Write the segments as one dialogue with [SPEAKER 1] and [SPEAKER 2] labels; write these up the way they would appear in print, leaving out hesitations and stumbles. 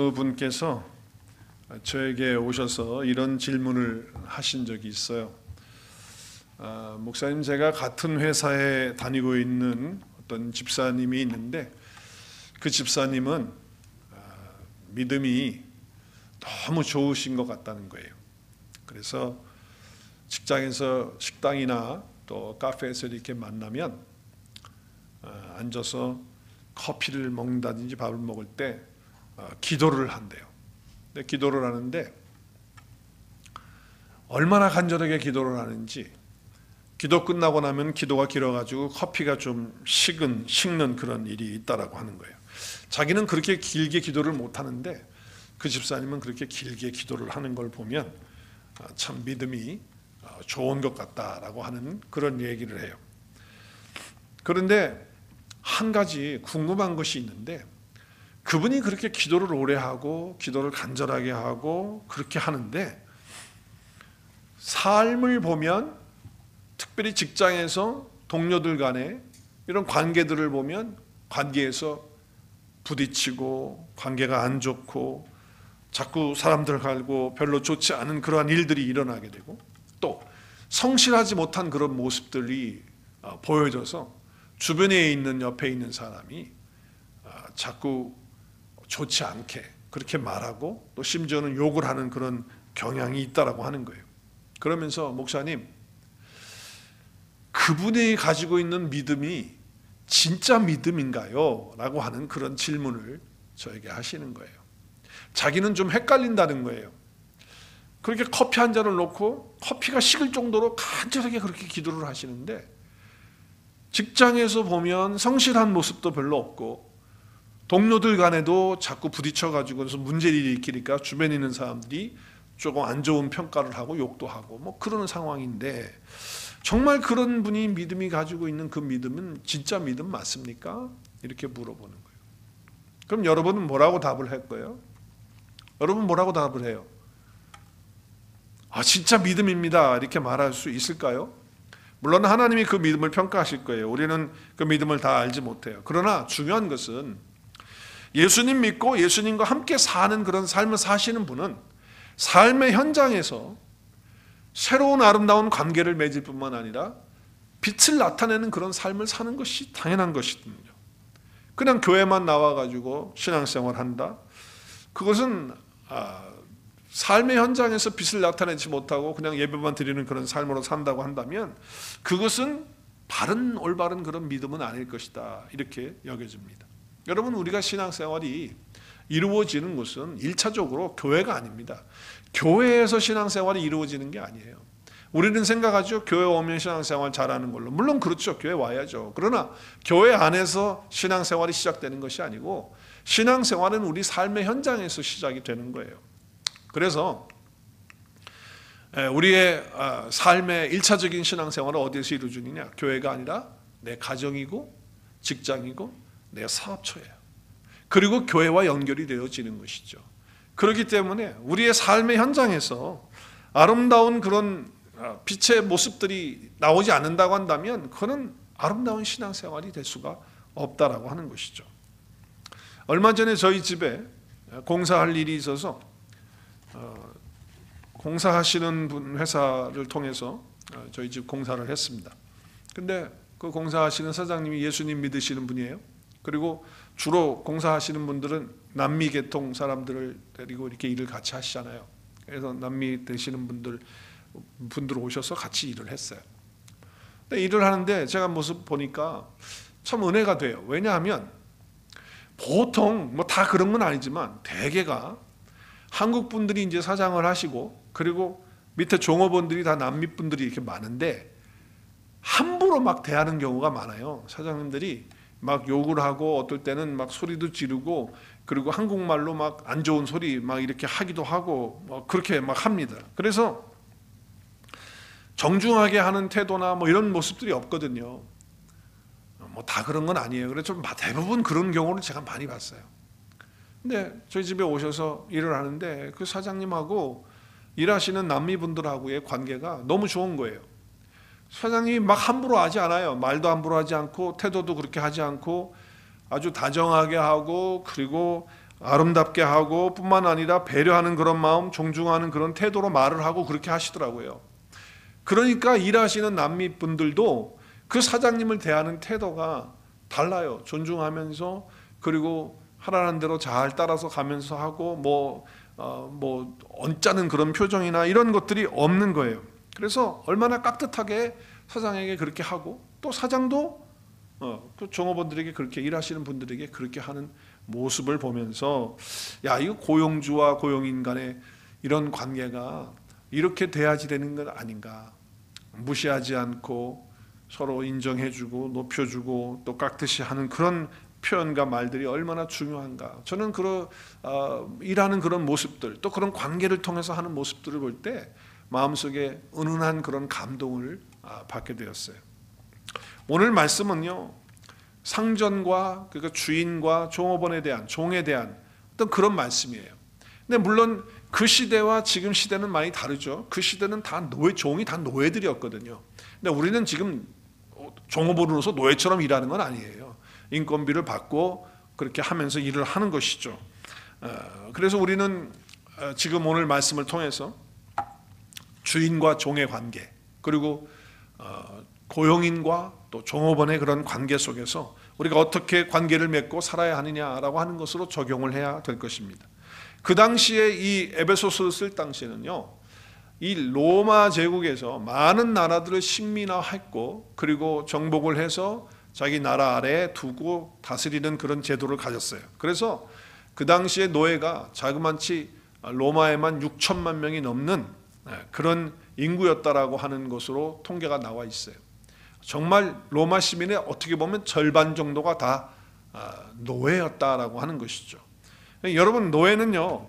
[SPEAKER 1] 어느 분께서 저에게 오셔서 이런 질문을 하신 적이 있어요. 목사님, 제가 같은 회사에 다니고 있는 어떤 집사님이 있는데 그 집사님은 믿음이 너무 좋으신 것 같다는 거예요. 그래서 직장에서 식당이나 또 카페에서 이렇게 만나면 앉아서 커피를 먹는다든지 밥을 먹을 때 기도를 한대요. 근데 기도를 하는데 얼마나 간절하게 기도를 하는지, 기도 끝나고 나면 기도가 길어가지고 커피가 좀 식는 그런 일이 있다라고 하는 거예요. 자기는 그렇게 길게 기도를 못 하는데 그 집사님은 그렇게 길게 기도를 하는 걸 보면 참 믿음이 좋은 것 같다라고 하는 그런 얘기를 해요. 그런데 한 가지 궁금한 것이 있는데, 그분이 그렇게 기도를 오래 하고 기도를 간절하게 하고 그렇게 하는데 삶을 보면, 특별히 직장에서 동료들 간에 이런 관계들을 보면 관계에서 부딪히고 관계가 안 좋고 자꾸 사람들 갈고 별로 좋지 않은 그러한 일들이 일어나게 되고, 또 성실하지 못한 그런 모습들이 보여져서 주변에 있는 옆에 있는 사람이 자꾸 좋지 않게 그렇게 말하고 또 심지어는 욕을 하는 그런 경향이 있다라고 하는 거예요. 그러면서 목사님, 그분이 가지고 있는 믿음이 진짜 믿음인가요? 라고 하는 그런 질문을 저에게 하시는 거예요. 자기는 좀 헷갈린다는 거예요. 그렇게 커피 한 잔을 놓고 커피가 식을 정도로 간절하게 그렇게 기도를 하시는데 직장에서 보면 성실한 모습도 별로 없고 동료들 간에도 자꾸 부딪혀가지고 문제를 일으키니까 주변에 있는 사람들이 조금 안 좋은 평가를 하고 욕도 하고 뭐 그런 상황인데, 정말 그런 분이 믿음이 가지고 있는 그 믿음은 진짜 믿음 맞습니까? 이렇게 물어보는 거예요. 그럼 여러분은 뭐라고 답을 할 거예요? 여러분 뭐라고 답을 해요? 진짜 믿음입니다, 이렇게 말할 수 있을까요? 물론 하나님이 그 믿음을 평가하실 거예요. 우리는 그 믿음을 다 알지 못해요. 그러나 중요한 것은 예수님 믿고 예수님과 함께 사는 그런 삶을 사시는 분은 삶의 현장에서 새로운 아름다운 관계를 맺을 뿐만 아니라 빛을 나타내는 그런 삶을 사는 것이 당연한 것이거든요. 그냥 교회만 나와가지고 신앙생활 한다, 그것은 삶의 현장에서 빛을 나타내지 못하고 그냥 예배만 드리는 그런 삶으로 산다고 한다면 그것은 바른 올바른 그런 믿음은 아닐 것이다, 이렇게 여겨집니다. 여러분, 우리가 신앙생활이 이루어지는 것은 1차적으로 교회가 아닙니다. 교회에서 신앙생활이 이루어지는 게 아니에요. 우리는 생각하죠. 교회 오면 신앙생활 잘하는 걸로. 물론 그렇죠. 교회 와야죠. 그러나 교회 안에서 신앙생활이 시작되는 것이 아니고 신앙생활은 우리 삶의 현장에서 시작이 되는 거예요. 그래서 우리의 삶의 1차적인 신앙생활은 어디에서 이루어지느냐? 교회가 아니라 내 가정이고 직장이고 내 사업처예요. 그리고 교회와 연결이 되어지는 것이죠. 그렇기 때문에 우리의 삶의 현장에서 아름다운 그런 빛의 모습들이 나오지 않는다고 한다면 그거는 아름다운 신앙생활이 될 수가 없다라고 하는 것이죠. 얼마 전에 저희 집에 공사할 일이 있어서 공사하시는 분 회사를 통해서 저희 집 공사를 했습니다. 근데 그 공사하시는 사장님이 예수님 믿으시는 분이에요. 그리고 주로 공사하시는 분들은 남미 계통 사람들을 데리고 이렇게 일을 같이 하시잖아요. 그래서 남미 되시는 분들 오셔서 같이 일을 했어요. 근데 일을 하는데 제가 모습 보니까 참 은혜가 돼요. 왜냐하면 보통 뭐 다 그런 건 아니지만 대개가 한국 분들이 이제 사장을 하시고 그리고 밑에 종업원들이 다 남미 분들이 이렇게 많은데 함부로 막 대하는 경우가 많아요. 사장님들이 막 욕을 하고 어떨 때는 막 소리도 지르고 그리고 한국말로 막 안 좋은 소리 막 이렇게 하기도 하고 뭐 그렇게 막 합니다. 그래서 정중하게 하는 태도나 뭐 이런 모습들이 없거든요. 뭐 다 그런 건 아니에요. 그래서 좀 대부분 그런 경우를 제가 많이 봤어요. 근데 저희 집에 오셔서 일을 하는데 그 사장님하고 일하시는 남미 분들하고의 관계가 너무 좋은 거예요. 사장님이 막 함부로 하지 않아요. 말도 함부로 하지 않고 태도도 그렇게 하지 않고 아주 다정하게 하고, 그리고 아름답게 하고 뿐만 아니라 배려하는 그런 마음, 존중하는 그런 태도로 말을 하고 그렇게 하시더라고요. 그러니까 일하시는 남미분들도 그 사장님을 대하는 태도가 달라요. 존중하면서, 그리고 하라는 대로 잘 따라서 가면서 하고 뭐 언짢은 그런 표정이나 이런 것들이 없는 거예요. 그래서 얼마나 깍듯하게 사장에게 그렇게 하고, 또 사장도 그 종업원들에게 그렇게, 일하시는 분들에게 그렇게 하는 모습을 보면서, 야, 이거 고용주와 고용인 간의 이런 관계가 이렇게 돼야지 되는 건 아닌가. 무시하지 않고 서로 인정해주고 높여주고 또 깍듯이 하는 그런 표현과 말들이 얼마나 중요한가. 저는 일하는 그런 모습들, 또 그런 관계를 통해서 하는 모습들을 볼 때 마음속에 은은한 그런 감동을 받게 되었어요. 오늘 말씀은요, 상전과, 그러니까 주인과 종업원에 대한, 종에 대한 어떤 그런 말씀이에요. 근데 물론 그 시대와 지금 시대는 많이 다르죠. 그 시대는 다 종이 다 노예들이었거든요. 근데 우리는 지금 종업원으로서 노예처럼 일하는 건 아니에요. 인건비를 받고 그렇게 하면서 일을 하는 것이죠. 그래서 우리는 지금 오늘 말씀을 통해서 주인과 종의 관계, 그리고 고용인과 또 종업원의 그런 관계 속에서 우리가 어떻게 관계를 맺고 살아야 하느냐라고 하는 것으로 적용을 해야 될 것입니다. 그 당시에 이 에베소서를 쓸 당시에는요, 이 로마 제국에서 많은 나라들을 식민화했고, 그리고 정복을 해서 자기 나라 아래에 두고 다스리는 그런 제도를 가졌어요. 그래서 그 당시에 노예가 자그마치 로마에만 6천만 명이 넘는 그런 인구였다라고 하는 것으로 통계가 나와 있어요. 정말 로마 시민의 어떻게 보면 절반 정도가 다 노예였다라고 하는 것이죠. 여러분, 노예는요,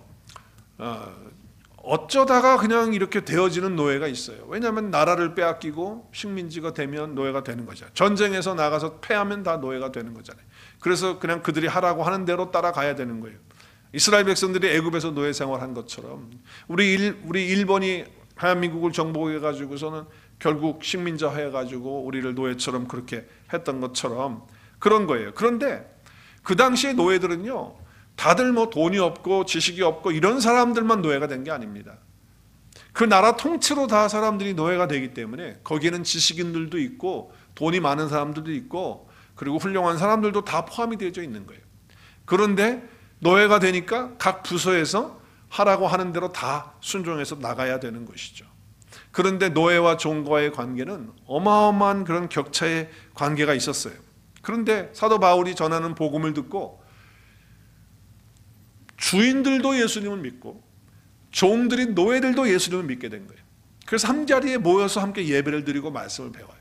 [SPEAKER 1] 어쩌다가 그냥 이렇게 되어지는 노예가 있어요. 왜냐하면 나라를 빼앗기고 식민지가 되면 노예가 되는 거죠. 전쟁에서 나가서 패하면 다 노예가 되는 거잖아요. 그래서 그냥 그들이 하라고 하는 대로 따라가야 되는 거예요. 이스라엘 백성들이 애굽에서 노예 생활한 것처럼 우리 일본이 대한민국을 정복해가지고서는 결국 식민자해가지고 우리를 노예처럼 그렇게 했던 것처럼 그런 거예요. 그런데 그 당시의 노예들은요, 다들 뭐 돈이 없고 지식이 없고 이런 사람들만 노예가 된 게 아닙니다. 그 나라 통째로 다 사람들이 노예가 되기 때문에 거기에는 지식인들도 있고 돈이 많은 사람들도 있고 그리고 훌륭한 사람들도 다 포함이 되어 있는 거예요. 그런데 노예가 되니까 각 부서에서 하라고 하는 대로 다 순종해서 나가야 되는 것이죠. 그런데 노예와 종과의 관계는 어마어마한 그런 격차의 관계가 있었어요. 그런데 사도 바울이 전하는 복음을 듣고 주인들도 예수님을 믿고 종들이 노예들도 예수님을 믿게 된 거예요. 그래서 한자리에 모여서 함께 예배를 드리고 말씀을 배워요.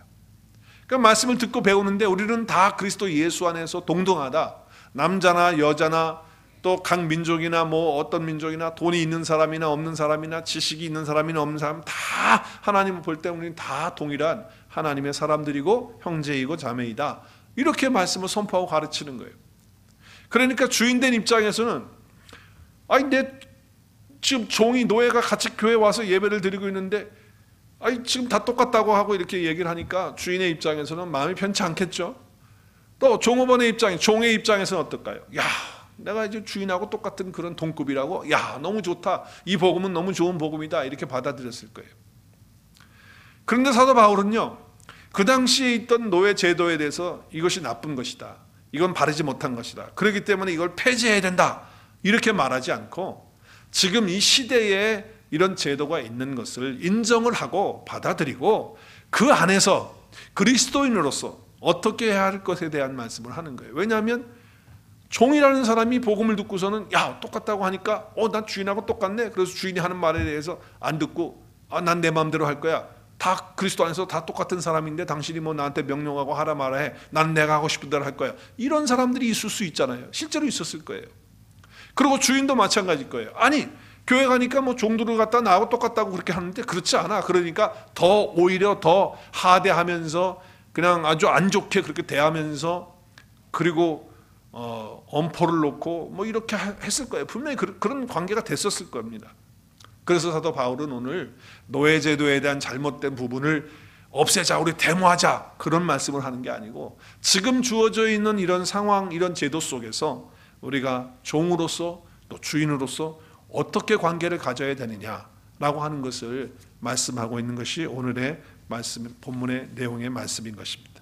[SPEAKER 1] 그러니까 말씀을 듣고 배우는데 우리는 다 그리스도 예수 안에서 동등하다. 남자나 여자나 또 각 민족이나 뭐 어떤 민족이나 돈이 있는 사람이나 없는 사람이나 지식이 있는 사람이나 없는 사람 다 하나님을 볼 때 우리는 다 동일한 하나님의 사람들이고 형제이고 자매이다. 이렇게 말씀을 선포하고 가르치는 거예요. 그러니까 주인된 입장에서는 아니 내 지금 종이 노예가 같이 교회 와서 예배를 드리고 있는데 아니 지금 다 똑같다고 하고 이렇게 얘기를 하니까 주인의 입장에서는 마음이 편치 않겠죠. 또 종업원의 종의 입장에서는 어떨까요? 야, 내가 이제 주인하고 똑같은 그런 동급이라고, 야, 너무 좋다. 이 복음은 너무 좋은 복음이다. 이렇게 받아들였을 거예요. 그런데 사도 바울은요, 그 당시에 있던 노예 제도에 대해서 이것이 나쁜 것이다. 이건 바르지 못한 것이다. 그렇기 때문에 이걸 폐지해야 된다. 이렇게 말하지 않고 지금 이 시대에 이런 제도가 있는 것을 인정을 하고 받아들이고 그 안에서 그리스도인으로서 어떻게 해야 할 것에 대한 말씀을 하는 거예요. 왜냐하면 종이라는 사람이 복음을 듣고서는 야, 똑같다고 하니까 난 주인하고 똑같네. 그래서 주인이 하는 말에 대해서 안 듣고 난 내 마음대로 할 거야. 다 그리스도 안에서 다 똑같은 사람인데 당신이 뭐 나한테 명령하고 하라 말아 해. 난 내가 하고 싶은 대로 할 거야. 이런 사람들이 있을 수 있잖아요. 실제로 있었을 거예요. 그리고 주인도 마찬가지일 거예요. 아니 교회 가니까 뭐 종들을 갖다 나하고 똑같다고 그렇게 하는데 그렇지 않아. 그러니까 오히려 더 하대하면서 그냥 아주 안 좋게 그렇게 대하면서 그리고 엄포를 놓고 뭐 이렇게 했을 거예요. 분명히 그런 관계가 됐었을 겁니다. 그래서 사도 바울은 오늘 노예제도에 대한 잘못된 부분을 없애자, 우리 데모하자 그런 말씀을 하는 게 아니고 지금 주어져 있는 이런 상황, 이런 제도 속에서 우리가 종으로서 또 주인으로서 어떻게 관계를 가져야 되느냐라고 하는 것을 말씀하고 있는 것이 오늘의 말씀, 본문의 내용의 말씀인 것입니다.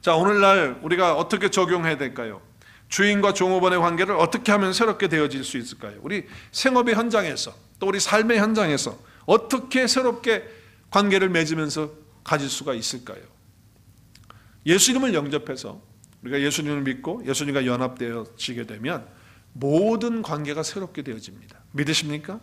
[SPEAKER 1] 자, 오늘날 우리가 어떻게 적용해야 될까요? 주인과 종업원의 관계를 어떻게 하면 새롭게 되어질 수 있을까요? 우리 생업의 현장에서 또 우리 삶의 현장에서 어떻게 새롭게 관계를 맺으면서 가질 수가 있을까요? 예수님을 영접해서 우리가 예수님을 믿고 예수님과 연합되어지게 되면 모든 관계가 새롭게 되어집니다. 믿으십니까?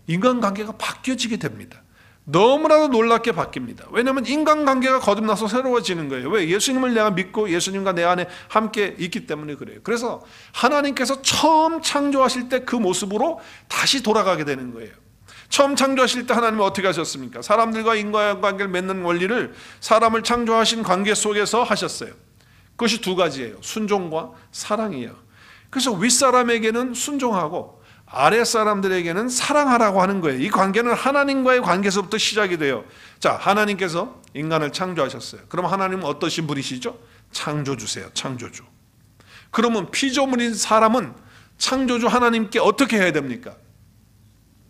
[SPEAKER 1] 인간관계가 바뀌어지게 됩니다. 너무나도 놀랍게 바뀝니다. 왜냐하면 인간관계가 거듭나서 새로워지는 거예요. 왜? 예수님을 내가 믿고 예수님과 내 안에 함께 있기 때문에 그래요. 그래서 하나님께서 처음 창조하실 때 그 모습으로 다시 돌아가게 되는 거예요. 처음 창조하실 때 하나님은 어떻게 하셨습니까? 사람들과 인간관계를 맺는 원리를 사람을 창조하신 관계 속에서 하셨어요. 그것이 두 가지예요. 순종과 사랑이에요. 그래서 윗사람에게는 순종하고 아랫사람들에게는 사랑하라고 하는 거예요. 이 관계는 하나님과의 관계에서부터 시작이 돼요. 자, 하나님께서 인간을 창조하셨어요. 그럼 하나님은 어떠신 분이시죠? 창조주세요. 창조주. 그러면 피조물인 사람은 창조주 하나님께 어떻게 해야 됩니까?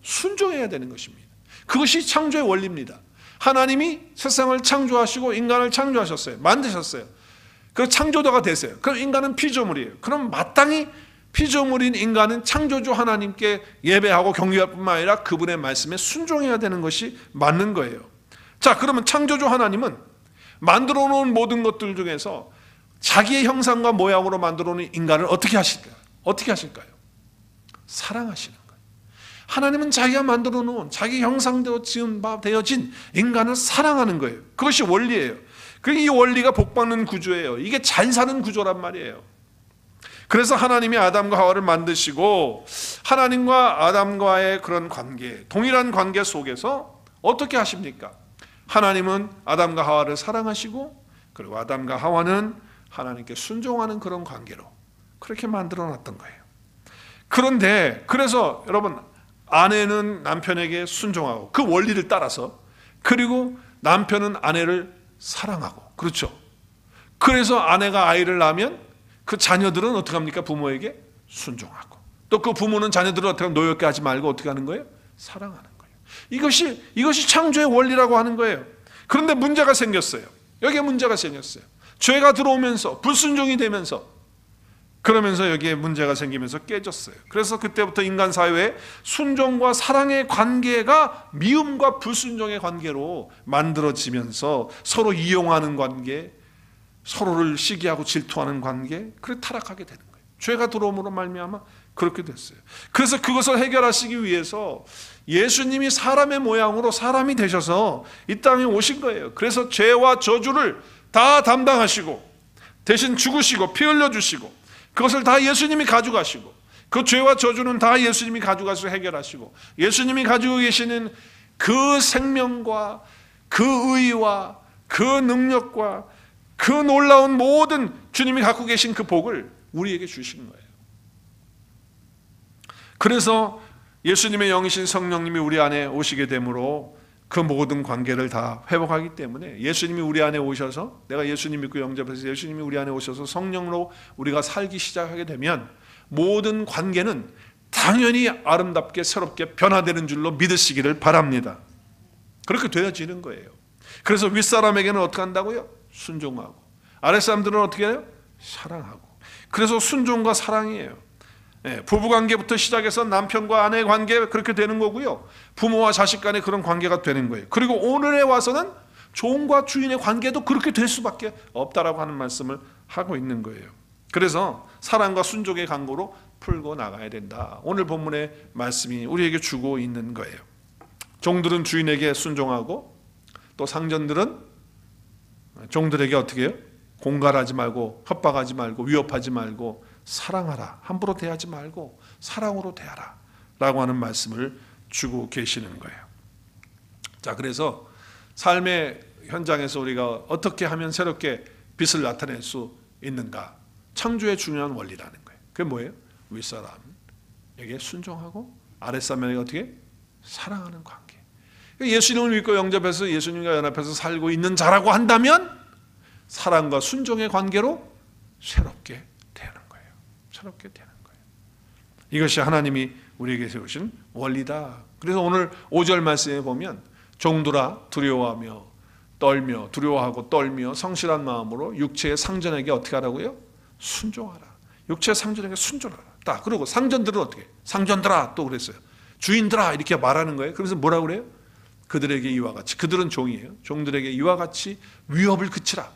[SPEAKER 1] 순종해야 되는 것입니다. 그것이 창조의 원리입니다. 하나님이 세상을 창조하시고 인간을 창조하셨어요. 만드셨어요. 그 창조자가 되세요. 그럼 인간은 피조물이에요. 그럼 마땅히 피조물인 인간은 창조주 하나님께 예배하고 경배할 뿐만 아니라 그분의 말씀에 순종해야 되는 것이 맞는 거예요. 자, 그러면 창조주 하나님은 만들어 놓은 모든 것들 중에서 자기의 형상과 모양으로 만들어 놓은 인간을 어떻게 하실까요? 어떻게 하실까요? 사랑하시는 거예요. 하나님은 자기가 만들어 놓은 자기 형상대로 되어진 인간을 사랑하는 거예요. 그것이 원리예요. 이 원리가 복받는 구조예요. 이게 잘 사는 구조란 말이에요. 그래서 하나님이 아담과 하와를 만드시고 하나님과 아담과의 그런 관계, 동일한 관계 속에서 어떻게 하십니까? 하나님은 아담과 하와를 사랑하시고 그리고 아담과 하와는 하나님께 순종하는 그런 관계로 그렇게 만들어 놨던 거예요. 그런데 그래서 여러분, 아내는 남편에게 순종하고 그 원리를 따라서, 그리고 남편은 아내를 사랑하고, 그렇죠? 그래서 아내가 아이를 낳으면 그 자녀들은 어떻게 합니까? 부모에게 순종하고, 또 그 부모는 자녀들을 어떻게 노엽게 하지 말고 어떻게 하는 거예요? 사랑하는 거예요. 이것이 창조의 원리라고 하는 거예요. 그런데 문제가 생겼어요. 여기에 문제가 생겼어요. 죄가 들어오면서 불순종이 되면서, 그러면서 여기에 문제가 생기면서 깨졌어요. 그래서 그때부터 인간 사회에 순종과 사랑의 관계가 미움과 불순종의 관계로 만들어지면서 서로 이용하는 관계, 서로를 시기하고 질투하는 관계, 그렇게 타락하게 되는 거예요. 죄가 들어옴으로 말미암아 그렇게 됐어요. 그래서 그것을 해결하시기 위해서 예수님이 사람의 모양으로 사람이 되셔서 이 땅에 오신 거예요. 그래서 죄와 저주를 다 담당하시고 대신 죽으시고 피 흘려주시고 그것을 다 예수님이 가져가시고, 그 죄와 저주는 다 예수님이 가져가서 해결하시고, 예수님이 가지고 계시는 그 생명과 그 의와 그 능력과 그 놀라운 모든 주님이 갖고 계신 그 복을 우리에게 주신 거예요. 그래서 예수님의 영이신 성령님이 우리 안에 오시게 되므로 그 모든 관계를 다 회복하기 때문에, 예수님이 우리 안에 오셔서, 내가 예수님 믿고 영접해서 예수님이 우리 안에 오셔서 성령으로 우리가 살기 시작하게 되면 모든 관계는 당연히 아름답게 새롭게 변화되는 줄로 믿으시기를 바랍니다. 그렇게 되어지는 거예요. 그래서 윗사람에게는 어떻게 한다고요? 순종하고, 아랫사람들은 어떻게 해요? 사랑하고. 그래서 순종과 사랑이에요. 부부관계부터 시작해서 남편과 아내의 관계 그렇게 되는 거고요. 부모와 자식 간의 그런 관계가 되는 거예요. 그리고 오늘에 와서는 종과 주인의 관계도 그렇게 될 수밖에 없다라고 하는 말씀을 하고 있는 거예요. 그래서 사랑과 순종의 강구로 풀고 나가야 된다. 오늘 본문의 말씀이 우리에게 주고 있는 거예요. 종들은 주인에게 순종하고, 또 상전들은 종들에게 어떻게 해요? 공갈하지 말고, 협박하지 말고, 위협하지 말고 사랑하라. 함부로 대하지 말고 사랑으로 대하라 라고 하는 말씀을 주고 계시는 거예요. 자, 그래서 삶의 현장에서 우리가 어떻게 하면 새롭게 빛을 나타낼 수 있는가? 창조의 중요한 원리라는 거예요. 그게 뭐예요? 윗사람에게 순종하고 아랫사람에게 어떻게? 사랑하는 관계. 예수님을 믿고 영접해서 예수님과 연합해서 살고 있는 자라고 한다면 사랑과 순종의 관계로 새롭게 되는 거예요. 새롭게 되는 거예요. 이것이 하나님이 우리에게 세우신 원리다. 그래서 오늘 5절 말씀에 보면 종들아 두려워하며 떨며 두려워하고 떨며 성실한 마음으로 육체의 상전에게 어떻게 하라고요? 순종하라. 육체의 상전에게 순종하라. 딱 그리고 상전들은 어떻게? 상전들아 또 그랬어요. 주인들아 이렇게 말하는 거예요. 그래서 뭐라고 그래요? 그들에게 이와 같이, 그들은 종이에요. 종들에게 이와 같이 위협을 그치라.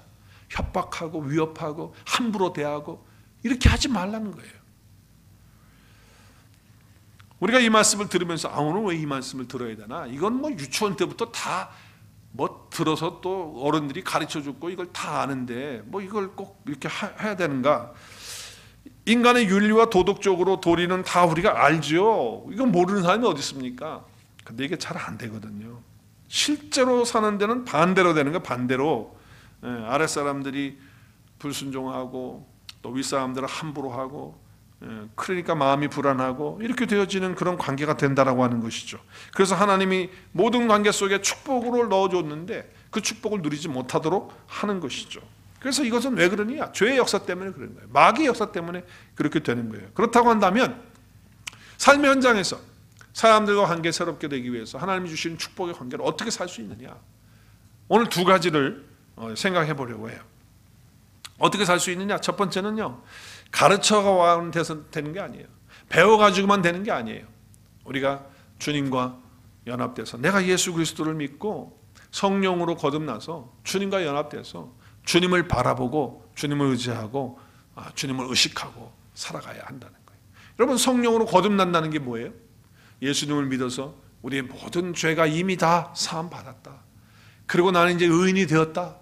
[SPEAKER 1] 협박하고 위협하고 함부로 대하고 이렇게 하지 말라는 거예요. 우리가 이 말씀을 들으면서 오늘 왜 이 말씀을 들어야 되나? 이건 뭐 유치원 때부터 다 뭐 들어서 또 어른들이 가르쳐 줬고 이걸 다 아는데 뭐 이걸 꼭 이렇게 해야 되는가? 인간의 윤리와 도덕적으로 도리는 다 우리가 알죠. 이거 모르는 사람이 어디 있습니까? 근데 이게 잘 안 되거든요. 실제로 사는 데는 반대로 되는 거예요. 반대로 아랫사람들이 불순종하고 또 윗사람들은 함부로 하고 그러니까 마음이 불안하고 이렇게 되어지는 그런 관계가 된다라고 하는 것이죠. 그래서 하나님이 모든 관계 속에 축복으로 넣어줬는데 그 축복을 누리지 못하도록 하는 것이죠. 그래서 이것은 왜 그러냐? 죄의 역사 때문에 그런 거예요. 마귀의 역사 때문에 그렇게 되는 거예요. 그렇다고 한다면 삶의 현장에서 사람들과 관계 새롭게 되기 위해서 하나님이 주시는 축복의 관계를 어떻게 살 수 있느냐? 오늘 두 가지를 생각해 보려고 해요. 어떻게 살 수 있느냐? 첫 번째는요, 가르쳐가면 되는 게 아니에요. 배워가지고만 되는 게 아니에요. 우리가 주님과 연합돼서 내가 예수 그리스도를 믿고 성령으로 거듭나서 주님과 연합돼서 주님을 바라보고 주님을 의지하고 주님을 의식하고 살아가야 한다는 거예요. 여러분, 성령으로 거듭난다는 게 뭐예요? 예수님을 믿어서 우리의 모든 죄가 이미 다 사함 받았다. 그리고 나는 이제 의인이 되었다.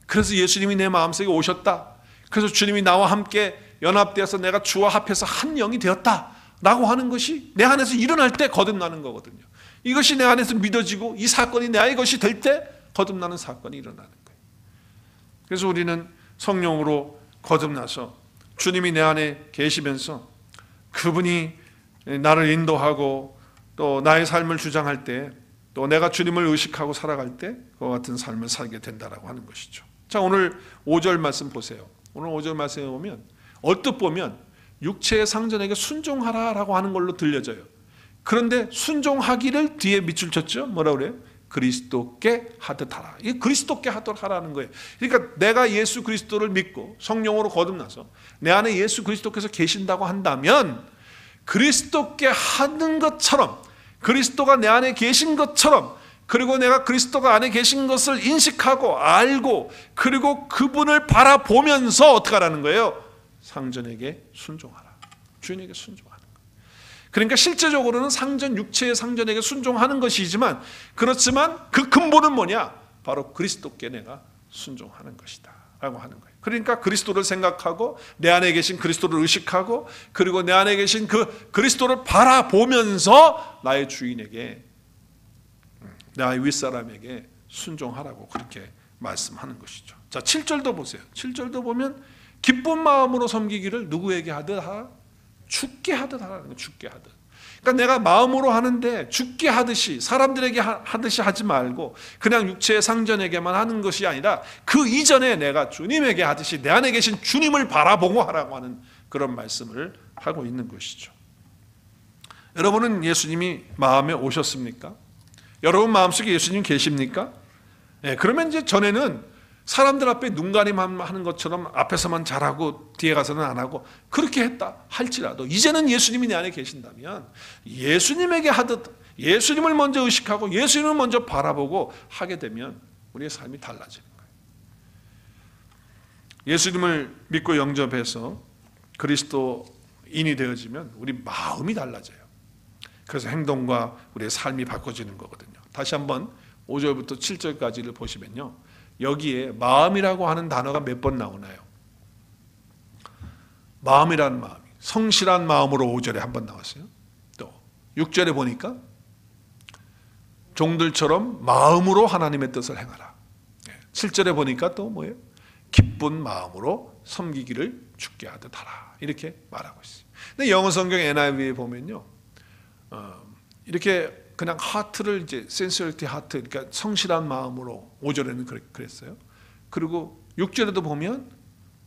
[SPEAKER 1] 그래서 예수님이 내 마음속에 오셨다. 그래서 주님이 나와 함께 연합되어서 내가 주와 합해서 한 영이 되었다 라고 하는 것이 내 안에서 일어날 때 거듭나는 거거든요. 이것이 내 안에서 믿어지고 이 사건이 나의 것이 될 때 거듭나는 사건이 일어나는 거예요. 그래서 우리는 성령으로 거듭나서 주님이 내 안에 계시면서 그분이 나를 인도하고 또 나의 삶을 주장할 때 또 내가 주님을 의식하고 살아갈 때 그와 같은 삶을 살게 된다라고 하는 것이죠. 자, 오늘 5절 말씀 보세요. 오늘 5절 말씀에 보면 얼뜻 보면 육체의 상전에게 순종하라라고 하는 걸로 들려져요. 그런데 순종하기를 뒤에 밑줄 쳤죠. 뭐라고 그래요? 그리스도께 하듯 하라. 이게 그리스도께 하듯 하라는 거예요. 그러니까 내가 예수 그리스도를 믿고 성령으로 거듭나서 내 안에 예수 그리스도께서 계신다고 한다면 그리스도께 하는 것처럼, 그리스도가 내 안에 계신 것처럼, 그리고 내가 그리스도가 안에 계신 것을 인식하고 알고 그리고 그분을 바라보면서 어떻게 하라는 거예요? 상전에게 순종하라. 주인에게 순종하는 거예요. 그러니까 실제적으로는 상전, 육체의 상전에게 순종하는 것이지만, 그렇지만 그 근본은 뭐냐? 바로 그리스도께 내가 순종하는 것이다 라고 하는 거예요. 그러니까 그리스도를 생각하고 내 안에 계신 그리스도를 의식하고 그리고 내 안에 계신 그 그리스도를 바라보면서 나의 주인에게, 나의 윗사람에게 순종하라고 그렇게 말씀하는 것이죠. 자, 7절도 보세요. 7절도 보면 기쁜 마음으로 섬기기를 누구에게 하듯 하라? 죽게 하듯 하라는 거예요. 죽게 하듯. 그러니까 내가 마음으로 하는데 죽게 하듯이, 사람들에게 하듯이 하지 말고 그냥 육체의 상전에게만 하는 것이 아니라 그 이전에 내가 주님에게 하듯이 내 안에 계신 주님을 바라보고 하라고 하는 그런 말씀을 하고 있는 것이죠. 여러분은 예수님이 마음에 오셨습니까? 여러분 마음속에 예수님 계십니까? 네, 그러면 이제 전에는 사람들 앞에 눈가림하는 것처럼 앞에서만 잘하고 뒤에 가서는 안 하고 그렇게 했다 할지라도 이제는 예수님이 내 안에 계신다면 예수님에게 하듯 예수님을 먼저 의식하고 예수님을 먼저 바라보고 하게 되면 우리의 삶이 달라지는 거예요. 예수님을 믿고 영접해서 그리스도인이 되어지면 우리 마음이 달라져요. 그래서 행동과 우리의 삶이 바꿔지는 거거든요. 다시 한번 5절부터 7절까지를 보시면요, 여기에 마음이라고 하는 단어가 몇 번 나오나요? 마음이라는 마음이 성실한 마음으로 5절에 한 번 나왔어요. 또 6절에 보니까 종들처럼 마음으로 하나님의 뜻을 행하라. 7절에 보니까 또 뭐예요? 기쁜 마음으로 섬기기를 주께 하듯 하라. 이렇게 말하고 있어요. 근데 영어 성경 NIV에 보면요, 이렇게 그냥 하트를 이제 sincerity heart, 그러니까 성실한 마음으로 5절에는 그랬어요. 그리고 6절에도 보면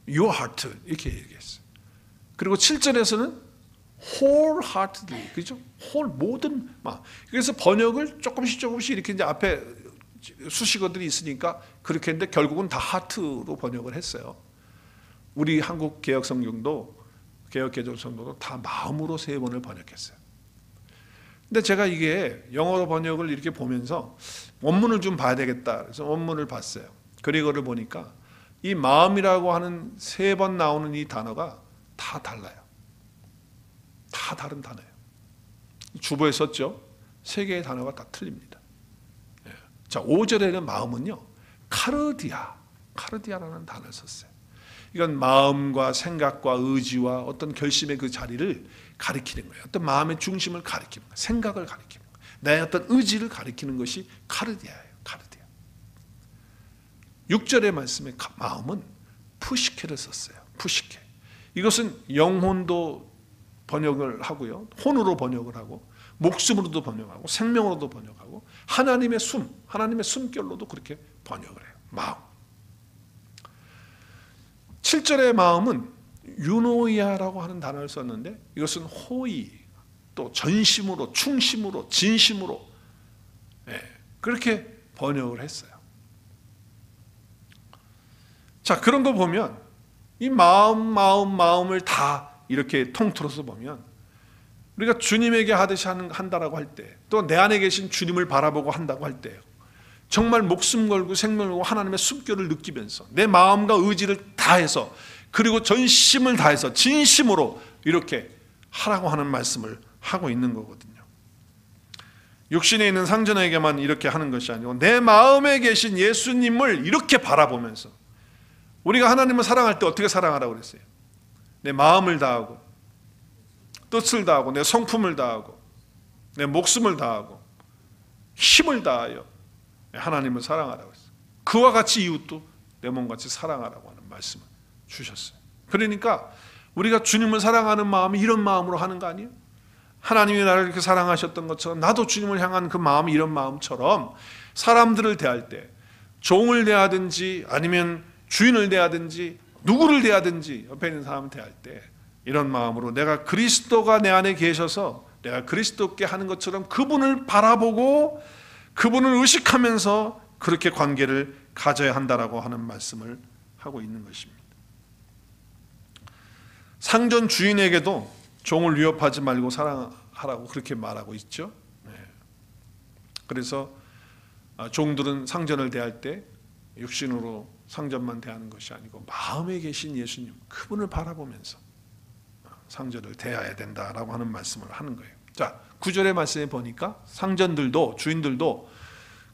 [SPEAKER 1] your heart 이렇게 얘기했어요. 그리고 7절에서는 wholeheartedly, 그죠? 모든 마음. 그래서 번역을 조금씩 이렇게 이제 앞에 수식어들이 있으니까 그렇게 했는데 결국은 다 하트로 번역을 했어요. 우리 한국 개혁 성경도 개혁 개정 성경도 다 마음으로 3번을 번역했어요. 근데 제가 이게 영어로 번역을 이렇게 보면서 원문을 좀 봐야 되겠다. 그래서 원문을 봤어요. 그리고를 보니까 이 마음이라고 하는 3번 나오는 이 단어가 다 달라요. 다 다른 단어예요. 주보에 썼죠. 3개의 단어가 다 틀립니다. 자, 5절에는 마음은요, 카르디아라는 단어를 썼어요. 이건 마음과 생각과 의지와 어떤 결심의 그 자리를 가리키는 거예요. 어떤 마음의 중심을 가리키는 거예요. 생각을 가리키는 거예요. 나의 어떤 의지를 가리키는 것이 카르디아예요. 카르디아. 6절의 말씀에 마음은 푸시케를 썼어요. 푸시케. 이것은 영혼도 번역을 하고요. 혼으로 번역을 하고 목숨으로도 번역하고 생명으로도 번역하고 하나님의 숨결로도 그렇게 번역을 해요. 마음. 7절의 마음은 유노이아라고 하는 단어를 썼는데 이것은 호의, 또 전심으로, 충심으로, 진심으로 그렇게 번역을 했어요. 자, 그런 거 보면 이 마음을 다 이렇게 통틀어서 보면 우리가 주님에게 하듯이 한다라고 할 때, 또 내 안에 계신 주님을 바라보고 한다고 할 때 정말 목숨 걸고 생명을 걸고 하나님의 숨결을 느끼면서 내 마음과 의지를 다해서 그리고 전심을 다해서 진심으로 이렇게 하라고 하는 말씀을 하고 있는 거거든요. 육신에 있는 상전에게만 이렇게 하는 것이 아니고 내 마음에 계신 예수님을 이렇게 바라보면서, 우리가 하나님을 사랑할 때 어떻게 사랑하라고 그랬어요? 내 마음을 다하고 뜻을 다하고 내 성품을 다하고 내 목숨을 다하고 힘을 다하여 하나님을 사랑하라고 했어요. 그와 같이 이웃도 내 몸같이 사랑하라고 하는 말씀을 주셨어요. 그러니까 우리가 주님을 사랑하는 마음이 이런 마음으로 하는 거 아니에요? 하나님이 나를 이렇게 사랑하셨던 것처럼 나도 주님을 향한 그 마음이 이런 마음처럼 사람들을 대할 때, 종을 대하든지 아니면 주인을 대하든지 누구를 대하든지 옆에 있는 사람을 대할 때 이런 마음으로 내가 그리스도가 내 안에 계셔서 내가 그리스도께 하는 것처럼 그분을 바라보고 그분을 의식하면서 그렇게 관계를 가져야 한다라고 하는 말씀을 하고 있는 것입니다. 상전 주인에게도 종을 위협하지 말고 사랑하라고 그렇게 말하고 있죠. 그래서 종들은 상전을 대할 때 육신으로 상전만 대하는 것이 아니고 마음에 계신 예수님, 그분을 바라보면서 상전을 대해야 된다라고 하는 말씀을 하는 거예요. 자, 9절의 말씀에 보니까 상전들도 주인들도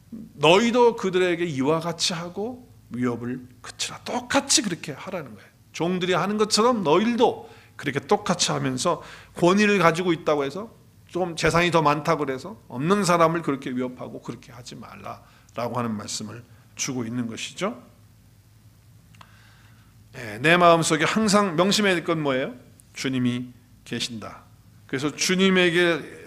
[SPEAKER 1] 너희도 그들에게 이와 같이 하고 위협을 그치라, 똑같이 그렇게 하라는 거예요. 종들이 하는 것처럼 너희들도 그렇게 똑같이 하면서 권위를 가지고 있다고 해서 좀 재산이 더 많다고 그래서 없는 사람을 그렇게 위협하고 그렇게 하지 말라라고 하는 말씀을 주고 있는 것이죠. 내 마음속에 항상 명심해야 될 건 뭐예요? 주님이 계신다. 그래서 주님에게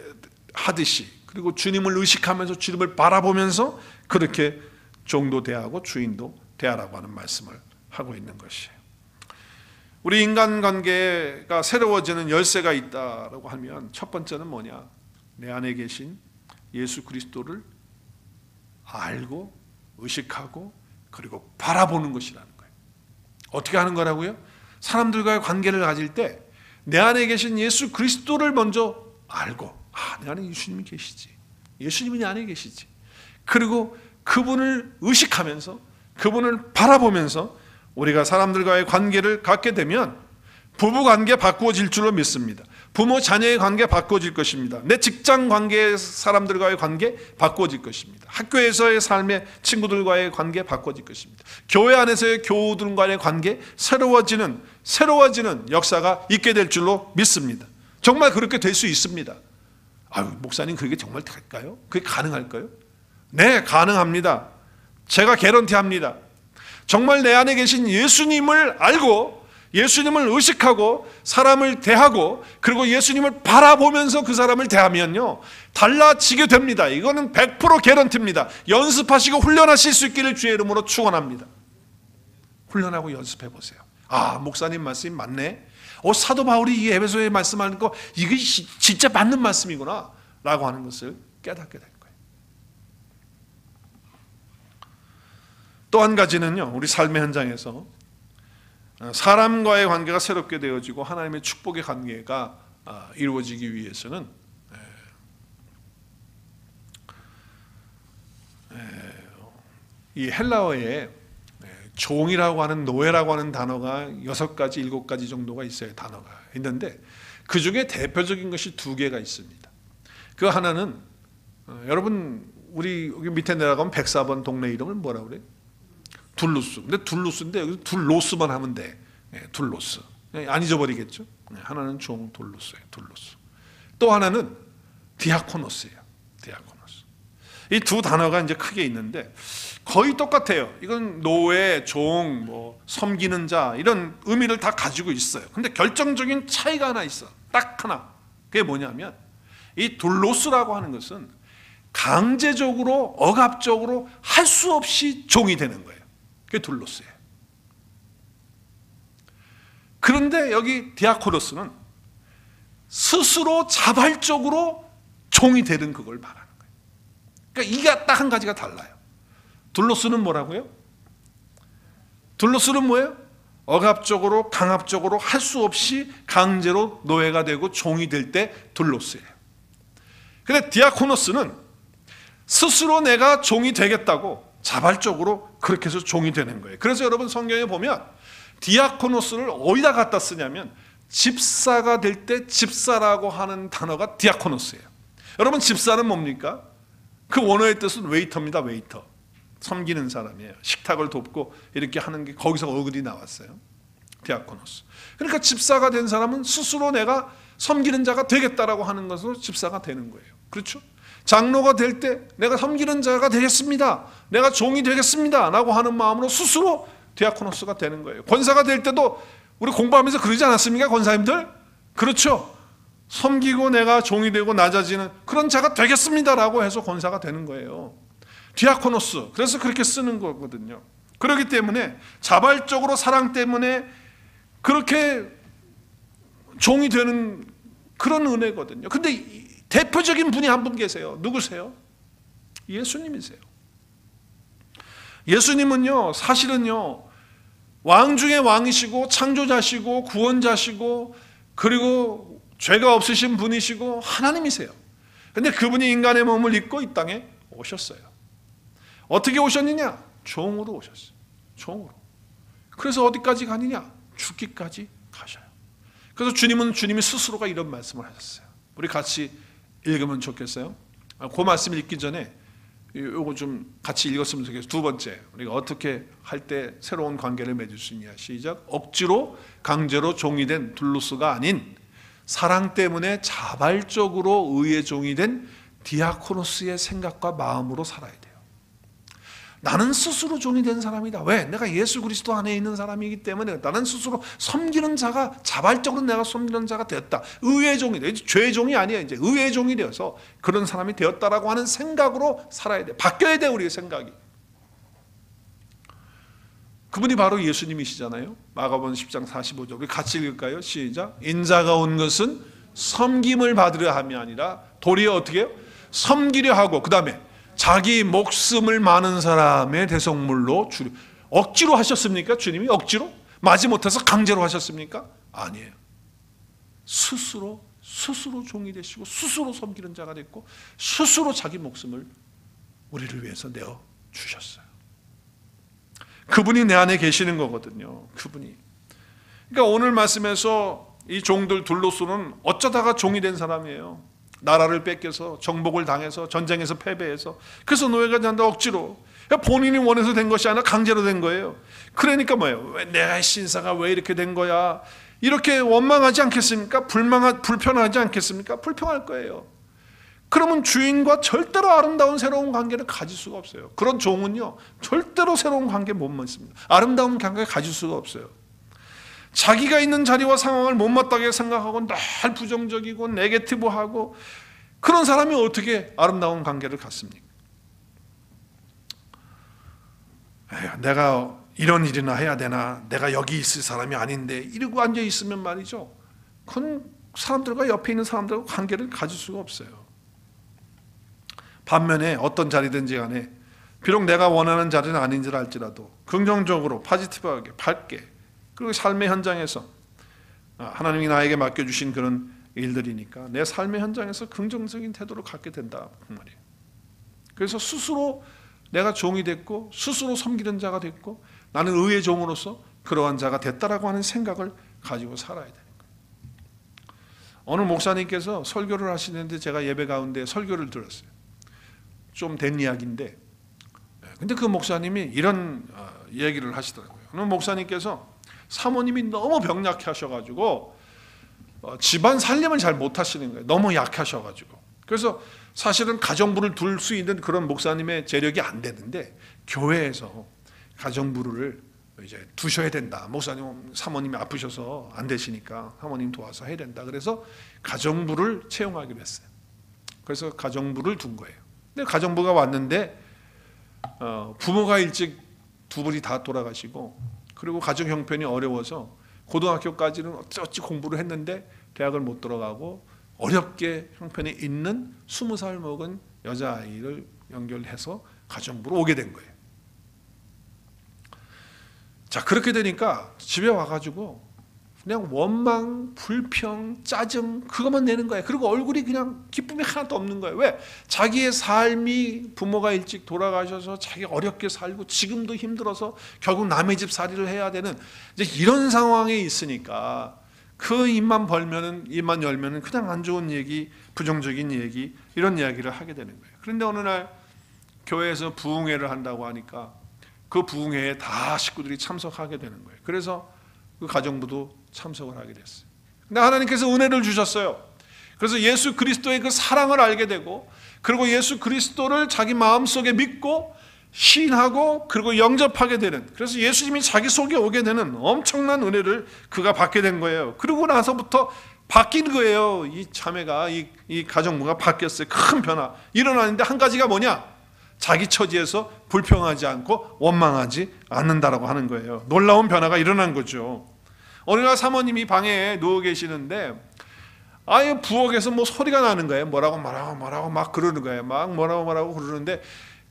[SPEAKER 1] 하듯이, 그리고 주님을 의식하면서 주님을 바라보면서 그렇게 종도 대하고 주인도 대하라고 하는 말씀을 하고 있는 것이에요. 우리 인간관계가 새로워지는 열쇠가 있다라고 하면 첫 번째는 뭐냐? 내 안에 계신 예수 그리스도를 알고 의식하고 그리고 바라보는 것이라는 거예요. 어떻게 하는 거라고요? 사람들과의 관계를 가질 때 내 안에 계신 예수 그리스도를 먼저 알고, 내 안에 예수님이 계시지, 예수님이 내 안에 계시지, 그리고 그분을 의식하면서 그분을 바라보면서 우리가 사람들과의 관계를 갖게 되면 부부관계 바꾸어질 줄로 믿습니다. 부모 자녀의 관계 바꾸어질 것입니다. 내 직장 관계 사람들과의 관계 바꾸어질 것입니다. 학교에서의 삶의 친구들과의 관계 바꾸어질 것입니다. 교회 안에서의 교우들과의 관계 새로워지는 역사가 있게 될 줄로 믿습니다. 정말 그렇게 될 수 있습니다. 목사님, 그게 정말 될까요? 그게 가능할까요? 네, 가능합니다. 제가 개런티합니다. 정말 내 안에 계신 예수님을 알고 예수님을 의식하고 사람을 대하고 그리고 예수님을 바라보면서 그 사람을 대하면요, 달라지게 됩니다. 이거는 100% 개런티입니다. 연습하시고 훈련하실 수 있기를 주의 이름으로 축원합니다. 훈련하고 연습해 보세요. 아, 목사님 말씀이 맞네. 사도 바울이 이 에베소에 말씀하는 거 이게 진짜 맞는 말씀이구나 라고 하는 것을 깨닫게 될 거예요. 또 한 가지는요, 우리 삶의 현장에서 사람과의 관계가 새롭게 되어지고 하나님의 축복의 관계가 이루어지기 위해서는 이 헬라어에 종이라고 하는, 노예라고 하는 단어가 6가지, 7가지 정도가 있어요. 단어가 있는데 그 중에 대표적인 것이 2개가 있습니다. 그 하나는 여러분 우리 여기 밑에 내려가면 104번 동네 이름을 뭐라고 그래요? 둘루스. 근데 둘루스인데 여기서 둘로스만 하면 돼. 둘로스. 안 잊어버리겠죠? 하나는 종, 둘루스예요. 둘루스. 또 하나는 디아코노스예요. 디아코노스. 이 2 단어가 이제 크게 있는데 거의 똑같아요. 이건 노예, 종, 뭐 섬기는 자 이런 의미를 다 가지고 있어요. 근데 결정적인 차이가 하나 있어. 딱 하나. 그게 뭐냐면 이 둘로스라고 하는 것은 강제적으로 억압적으로 할 수 없이 종이 되는 거예요. 그게 둘로스예요. 그런데 여기 디아코노스는 스스로 자발적으로 종이 되는 그걸 말하는 거예요. 그러니까 이게 딱 한 가지가 달라요. 둘로스는 뭐라고요? 둘로스는 뭐예요? 억압적으로 강압적으로 할 수 없이 강제로 노예가 되고 종이 될 때 둘로스예요. 근데 디아코노스는 스스로 내가 종이 되겠다고 자발적으로 그렇게 해서 종이 되는 거예요. 그래서 여러분 성경에 보면 디아코노스를 어디다 갖다 쓰냐면 집사가 될 때 집사라고 하는 단어가 디아코노스예요. 여러분 집사는 뭡니까? 그 원어의 뜻은 웨이터입니다. 웨이터. 섬기는 사람이에요. 식탁을 돕고 이렇게 하는 게 거기서 어근이 나왔어요. 디아코노스. 그러니까 집사가 된 사람은 스스로 내가 섬기는 자가 되겠다라고 하는 것으로 집사가 되는 거예요. 그렇죠? 장로가 될 때 내가 섬기는 자가 되겠습니다. 내가 종이 되겠습니다. 라고 하는 마음으로 스스로 디아코노스가 되는 거예요. 권사가 될 때도 우리 공부하면서 그러지 않았습니까? 권사님들? 그렇죠. 섬기고 내가 종이 되고 낮아지는 그런 자가 되겠습니다라고 해서 권사가 되는 거예요. 디아코노스. 그래서 그렇게 쓰는 거거든요. 그렇기 때문에 자발적으로 사랑 때문에 그렇게 종이 되는 그런 은혜거든요. 근데 대표적인 분이 한 분 계세요. 누구세요? 예수님이세요. 예수님은요, 사실은요, 왕 중에 왕이시고 창조자시고 구원자시고 그리고 죄가 없으신 분이시고 하나님이세요. 근데 그분이 인간의 몸을 입고 이 땅에 오셨어요. 어떻게 오셨느냐? 종으로 오셨어요. 종으로. 그래서 어디까지 가느냐? 죽기까지 가셔요. 그래서 주님이 스스로가 이런 말씀을 하셨어요. 우리 같이 읽으면 좋겠어요? 그 말씀 읽기 전에 이거 좀 같이 읽었으면 좋겠어요. 2번째, 우리가 어떻게 할 때 새로운 관계를 맺을 수 있냐. 시작. 억지로 강제로 종이 된 둘루스가 아닌 사랑 때문에 자발적으로 의의 종이 된 디아코노스의 생각과 마음으로 살아야 돼요. 나는 스스로 종이 된 사람이다. 왜? 내가 예수 그리스도 안에 있는 사람이기 때문에 나는 스스로 섬기는 자가, 자발적으로 내가 섬기는 자가 되었다. 의의 종이 돼. 죄의 종이 아니야. 이제 의의 종이 되어서 그런 사람이 되었다라고 하는 생각으로 살아야 돼. 바뀌어야 돼, 우리의 생각이. 그분이 바로 예수님이시잖아요. 마가복음 10장 45절. 우리 같이 읽을까요? 시작. 인자가 온 것은 섬김을 받으려 함이 아니라 도리어 어떻게 해요? 섬기려 하고, 그 다음에 자기 목숨을 많은 사람의 대속물로 주려. 억지로 하셨습니까? 주님이 억지로? 마지못해서 강제로 하셨습니까? 아니에요. 스스로 종이 되시고 스스로 섬기는 자가 됐고 스스로 자기 목숨을 우리를 위해서 내어 주셨어요. 그분이 내 안에 계시는 거거든요. 그분이. 그러니까 오늘 말씀에서 이 종들 둘로서는 어쩌다가 종이 된 사람이에요. 나라를 뺏겨서 정복을 당해서 전쟁에서 패배해서 그래서 노예가 된다 억지로. 본인이 원해서 된 것이 아니라 강제로 된 거예요. 그러니까 뭐예요? 왜 내 신사가 왜 이렇게 된 거야? 이렇게 원망하지 않겠습니까? 불편하지 않겠습니까? 불평할 거예요. 그러면 주인과 절대로 아름다운 새로운 관계를 가질 수가 없어요. 그런 종은요 절대로 새로운 관계 못 맺습니다. 아름다운 관계를 가질 수가 없어요. 자기가 있는 자리와 상황을 못마땅하게 생각하고 늘 부정적이고 네게티브하고 그런 사람이 어떻게 아름다운 관계를 갖습니까? 내가 이런 일이나 해야 되나, 내가 여기 있을 사람이 아닌데 이러고 앉아 있으면 말이죠, 그건 사람들과 옆에 있는 사람들과 관계를 가질 수가 없어요. 반면에 어떤 자리든지 간에 비록 내가 원하는 자리는 아닌지 알지라도 긍정적으로 파지티브하게 밝게, 그리고 삶의 현장에서 하나님이 나에게 맡겨주신 그런 일들이니까 내 삶의 현장에서 긍정적인 태도를 갖게 된다 그 말이에요. 그래서 스스로 내가 종이 됐고 스스로 섬기는 자가 됐고 나는 의의 종으로서 그러한 자가 됐다라고 하는 생각을 가지고 살아야 되는 거예요. 어느 목사님께서 설교를 하시는데 제가 예배 가운데 설교를 들었어요. 좀 된 이야기인데, 근데 그 목사님이 이런 얘기를 하시더라고요. 어느 목사님께서 사모님이 너무 병약해 하셔가지고 집안 살림을 잘 못하시는 거예요. 너무 약하셔가지고. 그래서 사실은 가정부를 둘 수 있는 그런 목사님의 재력이 안 되는데 교회에서 가정부를 이제 두셔야 된다. 목사님, 사모님이 아프셔서 안 되시니까 사모님 도와서 해야 된다. 그래서 가정부를 채용하기로 했어요. 그래서 가정부를 둔 거예요. 근데 가정부가 왔는데 부모가 일찍 두 분이 다 돌아가시고, 그리고 가정 형편이 어려워서 고등학교까지는 어찌어찌 공부를 했는데 대학을 못 들어가고 어렵게 형편이 있는 20살 먹은 여자아이를 연결해서 가정부로 오게 된 거예요. 자, 그렇게 되니까 집에 와가지고 그냥 원망, 불평, 짜증 그것만 내는 거예요. 그리고 얼굴이 그냥 기쁨이 하나도 없는 거예요. 왜? 자기의 삶이 부모가 일찍 돌아가셔서 자기가 어렵게 살고 지금도 힘들어서 결국 남의 집 살이를 해야 되는 이제 이런 상황에 있으니까 그 입만 열면은 그냥 안 좋은 얘기, 부정적인 얘기, 이런 이야기를 하게 되는 거예요. 그런데 어느 날 교회에서 부흥회를 한다고 하니까 그 부흥회에 다 식구들이 참석하게 되는 거예요. 그래서 그 가정부도 참석을 하게 됐어요. 근데 하나님께서 은혜를 주셨어요. 그래서 예수 그리스도의 그 사랑을 알게 되고, 그리고 예수 그리스도를 자기 마음속에 믿고 시인하고 그리고 영접하게 되는, 그래서 예수님이 자기 속에 오게 되는 엄청난 은혜를 그가 받게 된 거예요. 그러고 나서부터 바뀐 거예요. 이 자매가, 이 가정부가 바뀌었어요. 큰 변화 일어나는데 한 가지가 뭐냐? 자기 처지에서 불평하지 않고 원망하지 않는다라고 하는 거예요. 놀라운 변화가 일어난 거죠. 어느 날 사모님이 방에 누워 계시는데 아예 부엌에서 뭐 소리가 나는 거예요. 뭐라고 막 그러는 거예요. 막 뭐라고 그러는데,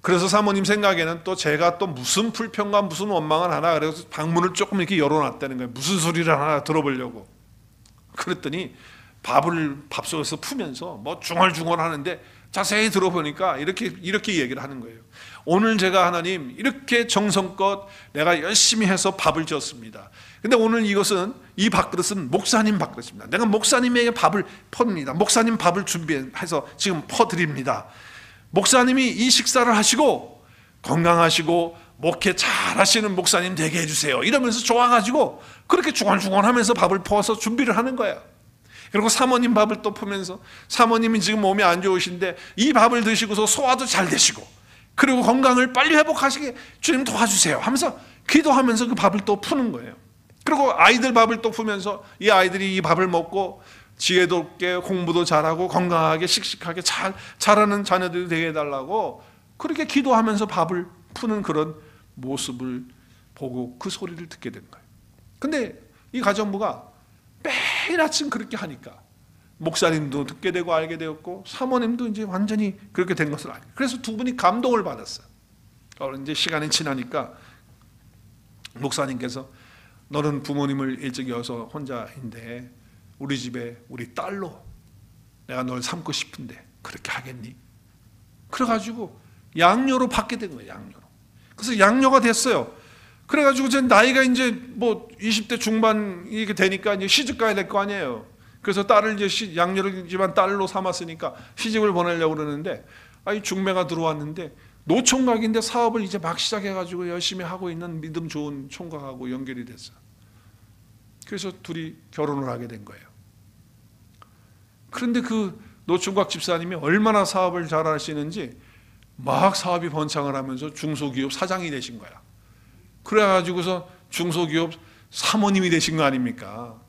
[SPEAKER 1] 그래서 사모님 생각에는 또 제가 또 무슨 불평과 무슨 원망을 하나, 그래서 방문을 조금 이렇게 열어놨다는 거예요. 무슨 소리를 하나 들어보려고. 그랬더니 밥속에서 푸면서 뭐 중얼중얼 하는데 자세히 들어보니까 이렇게 얘기를 하는 거예요. 오늘 제가 하나님 이렇게 정성껏 내가 열심히 해서 밥을 줬습니다. 근데 오늘 이 밥그릇은 목사님 밥그릇입니다. 내가 목사님에게 밥을 퍼드립니다. 목사님 밥을 준비해서 지금 퍼드립니다. 목사님이 이 식사를 하시고 건강하시고 목회 잘 하시는 목사님 되게 해주세요. 이러면서 좋아가지고 그렇게 중얼중얼하면서 밥을 퍼서 준비를 하는 거예요. 그리고 사모님 밥을 또 푸면서, 사모님이 지금 몸이 안 좋으신데 이 밥을 드시고서 소화도 잘 되시고 그리고 건강을 빨리 회복하시게 주님 도와주세요 하면서 기도하면서 그 밥을 또 푸는 거예요. 그리고 아이들 밥을 또 푸면서 이 아이들이 이 밥을 먹고 지혜도 있게 공부도 잘하고 건강하게 씩씩하게 자라는 자녀들이 되게 해달라고 그렇게 기도하면서 밥을 푸는 그런 모습을 보고 그 소리를 듣게 된 거예요. 근데 이 가정부가 매일 아침 그렇게 하니까 목사님도 듣게 되고 알게 되었고 사모님도 이제 완전히 그렇게 된 것을 알게. 그래서 두 분이 감동을 받았어요. 이제 시간이 지나니까 목사님께서 너는 부모님을 일찍 여서 혼자인데 우리 집에 우리 딸로 내가 널 삼고 싶은데 그렇게 하겠니? 그래가지고 양녀로 받게 된 거예요. 양녀로. 그래서 양녀가 됐어요. 그래가지고 제 나이가 이제 뭐 20대 중반 이게 되니까 이제 시집 가야 될 거 아니에요. 그래서 딸을 이제 양녀를 집안 딸로 삼았으니까 시집을 보내려고 그러는데 이 중매가 들어왔는데 노총각인데 사업을 이제 막 시작해가지고 열심히 하고 있는 믿음 좋은 총각하고 연결이 됐어요. 그래서 둘이 결혼을 하게 된 거예요. 그런데 그 노총각 집사님이 얼마나 사업을 잘 하시는지 막 사업이 번창을 하면서 중소기업 사장이 되신 거야. 그래가지고서 중소기업 사모님이 되신 거 아닙니까?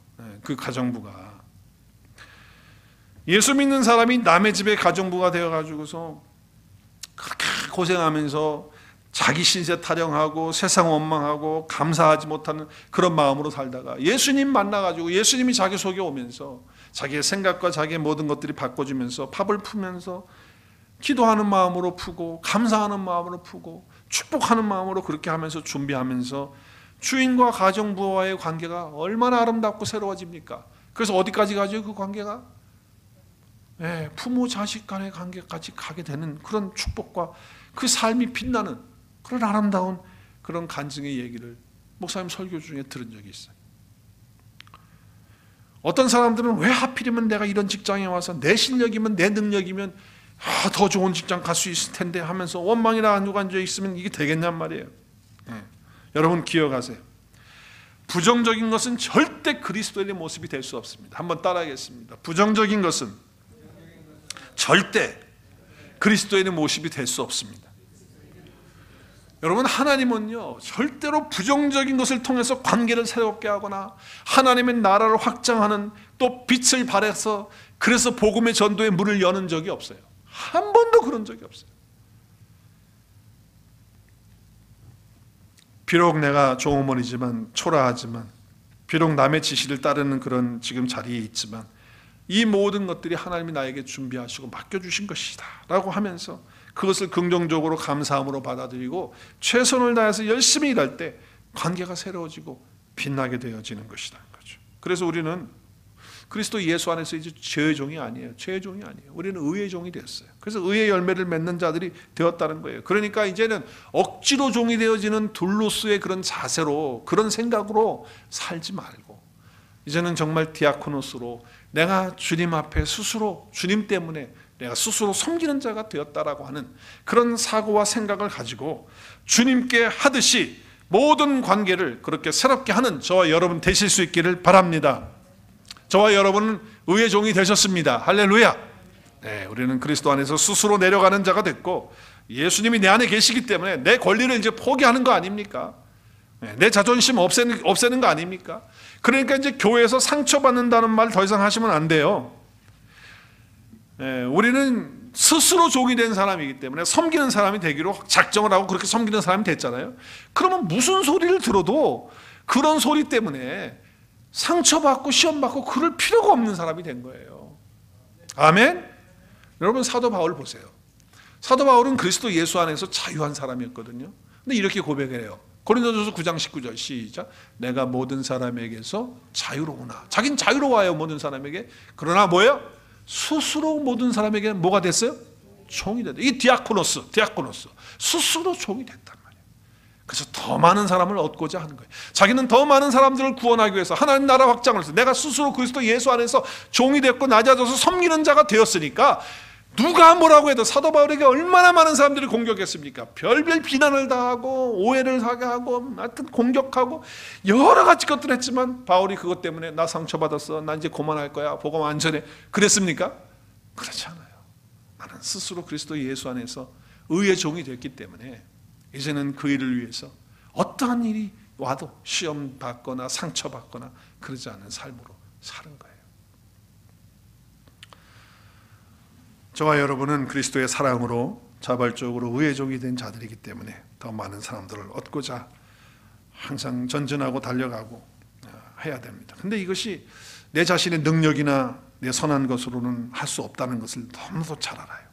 [SPEAKER 1] 그 가정부가. 예수 믿는 사람이 남의 집에 가정부가 되어가지고서 그렇게 고생하면서 자기 신세 타령하고 세상 원망하고 감사하지 못하는 그런 마음으로 살다가 예수님 만나가지고 예수님이 자기 속에 오면서 자기의 생각과 자기의 모든 것들이 바꿔주면서 팝을 풀면서 기도하는 마음으로 푸고 감사하는 마음으로 푸고 축복하는 마음으로 그렇게 하면서 준비하면서 주인과 가정부와의 관계가 얼마나 아름답고 새로워집니까? 그래서 어디까지 가죠? 그 관계가? 네, 부모 자식 간의 관계까지 가게 되는 그런 축복과 그 삶이 빛나는 그런 아름다운 그런 간증의 얘기를 목사님 설교 중에 들은 적이 있어요. 어떤 사람들은 왜 하필이면 내가 이런 직장에 와서 내 실력이면 내 능력이면 더 좋은 직장 갈 수 있을 텐데 하면서 원망이나 안주가 앉아 있으면 이게 되겠냔 말이에요. 네. 여러분 기억하세요. 부정적인 것은 절대 그리스도인의 모습이 될 수 없습니다. 한번 따라하겠습니다. 부정적인 것은 절대 그리스도인의 모습이 될 수 없습니다. 여러분 하나님은요 절대로 부정적인 것을 통해서 관계를 새롭게 하거나 하나님의 나라를 확장하는 또 빛을 발해서 그래서 복음의 전도에 문을 여는 적이 없어요. 한 번도 그런 적이 없어요. 비록 내가 종어머니지만 초라하지만 비록 남의 지시를 따르는 그런 지금 자리에 있지만 이 모든 것들이 하나님이 나에게 준비하시고 맡겨주신 것이다 라고 하면서 그것을 긍정적으로 감사함으로 받아들이고 최선을 다해서 열심히 일할 때 관계가 새로워지고 빛나게 되어지는 것이다. 그래서 우리는 그리스도 예수 안에서 이제 죄의 종이 아니에요. 죄의 종이 아니에요. 우리는 의의 종이 되었어요. 그래서 의의 열매를 맺는 자들이 되었다는 거예요. 그러니까 이제는 억지로 종이 되어지는 둘로스의 그런 자세로 그런 생각으로 살지 말고 이제는 정말 디아코노스로 내가 주님 앞에 스스로 주님 때문에 내가 스스로 섬기는 자가 되었다라고 하는 그런 사고와 생각을 가지고 주님께 하듯이 모든 관계를 그렇게 새롭게 하는 저와 여러분 되실 수 있기를 바랍니다. 저와 여러분은 의의 종이 되셨습니다. 할렐루야. 네, 우리는 그리스도 안에서 스스로 내려가는 자가 됐고 예수님이 내 안에 계시기 때문에 내 권리를 이제 포기하는 거 아닙니까? 내 자존심 없애는 거 아닙니까? 그러니까 이제 교회에서 상처받는다는 말 더 이상 하시면 안 돼요. 우리는 스스로 종이 된 사람이기 때문에 섬기는 사람이 되기로 작정을 하고 그렇게 섬기는 사람이 됐잖아요. 그러면 무슨 소리를 들어도 그런 소리 때문에 상처받고 시험받고 그럴 필요가 없는 사람이 된 거예요. 아멘? 여러분 사도 바울 보세요. 사도 바울은 그리스도 예수 안에서 자유한 사람이었거든요. 근데 이렇게 고백을 해요. 고린도전서 9장 19절 시작. 내가 모든 사람에게서 자유로우나. 자긴 자유로워요 모든 사람에게. 그러나 뭐예요? 스스로 모든 사람에게 뭐가 됐어요? 종이 됐다. 이 디아코노스 스스로 종이 됐단 말이에요. 그래서 더 많은 사람을 얻고자 하는 거예요. 자기는 더 많은 사람들을 구원하기 위해서 하나님 나라 확장을 해서 내가 스스로 그리스도 예수 안에서 종이 됐고 낮아져서 섬기는 자가 되었으니까 누가 뭐라고 해도 사도 바울에게 얼마나 많은 사람들이 공격했습니까? 별별 비난을 당하고 오해를 하게 하고 하여튼 공격하고 여러 가지 것들 했지만 바울이 그것 때문에 나 상처받았어. 나 이제 그만할 거야. 복음 안 전해. 그랬습니까? 그렇지 않아요. 나는 스스로 그리스도 예수 안에서 의의 종이 됐기 때문에 이제는 그 일을 위해서 어떠한 일이 와도 시험 받거나 상처받거나 그러지 않은 삶으로 사는 거예요. 저와 여러분은 그리스도의 사랑으로 자발적으로 의의 종이 된 자들이기 때문에 더 많은 사람들을 얻고자 항상 전진하고 달려가고 해야 됩니다. 근데 이것이 내 자신의 능력이나 내 선한 것으로는 할 수 없다는 것을 너무도 잘 알아요.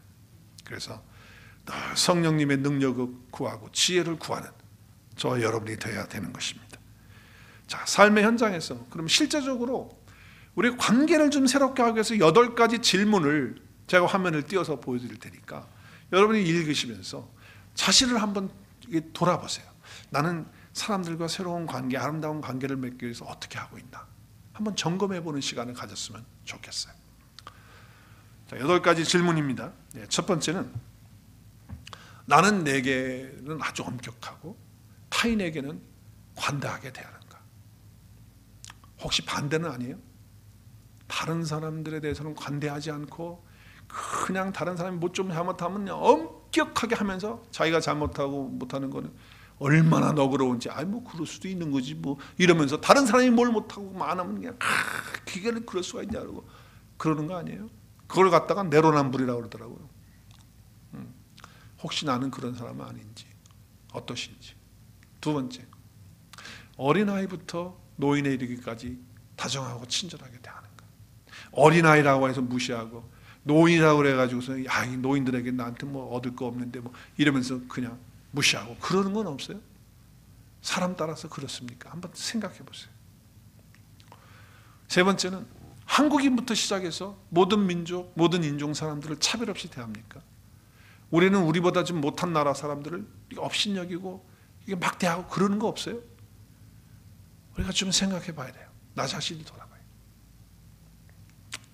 [SPEAKER 1] 그래서 늘 성령님의 능력을 구하고 지혜를 구하는 저와 여러분이 되어야 되는 것입니다. 자, 삶의 현장에서 그럼 실제적으로 우리 관계를 좀 새롭게 하기 위해서 8가지 질문을 제가 화면을 띄워서 보여드릴 테니까 여러분이 읽으시면서 자신을 한번 돌아보세요. 나는 사람들과 새로운 관계, 아름다운 관계를 맺기 위해서 어떻게 하고 있나 한번 점검해보는 시간을 가졌으면 좋겠어요. 자, 8가지 질문입니다. 첫 번째는 나는 내게는 아주 엄격하고 타인에게는 관대하게 대하는가? 혹시 반대는 아니에요? 다른 사람들에 대해서는 관대하지 않고 그냥 다른 사람이 뭐 좀 잘못하면 엄격하게 하면서 자기가 잘못하고 못하는 거는 얼마나 너그러운지 뭐 그럴 수도 있는 거지 뭐 이러면서 다른 사람이 뭘 못하고 많으면 그냥 기계를 그럴 수가 있냐고 그러는 거 아니에요? 그걸 갖다가 내로남불이라고 그러더라고요. 혹시 나는 그런 사람은 아닌지 어떠신지. 두 번째, 어린아이부터 노인에 이르기까지 다정하고 친절하게 대하는 것. 어린아이라고 해서 무시하고 노인이라고 그래가지고서 야, 이 노인들에게 나한테 뭐 얻을 거 없는데 뭐 이러면서 그냥 무시하고 그러는 건 없어요? 사람 따라서 그렇습니까? 한번 생각해 보세요. 세 번째는 한국인부터 시작해서 모든 민족, 모든 인종 사람들을 차별 없이 대합니까? 우리는 우리보다 좀 못한 나라 사람들을 업신여기고 이게 막 대하고 그러는 거 없어요? 우리가 좀 생각해 봐야 돼요. 나 자신을 돌아봐요.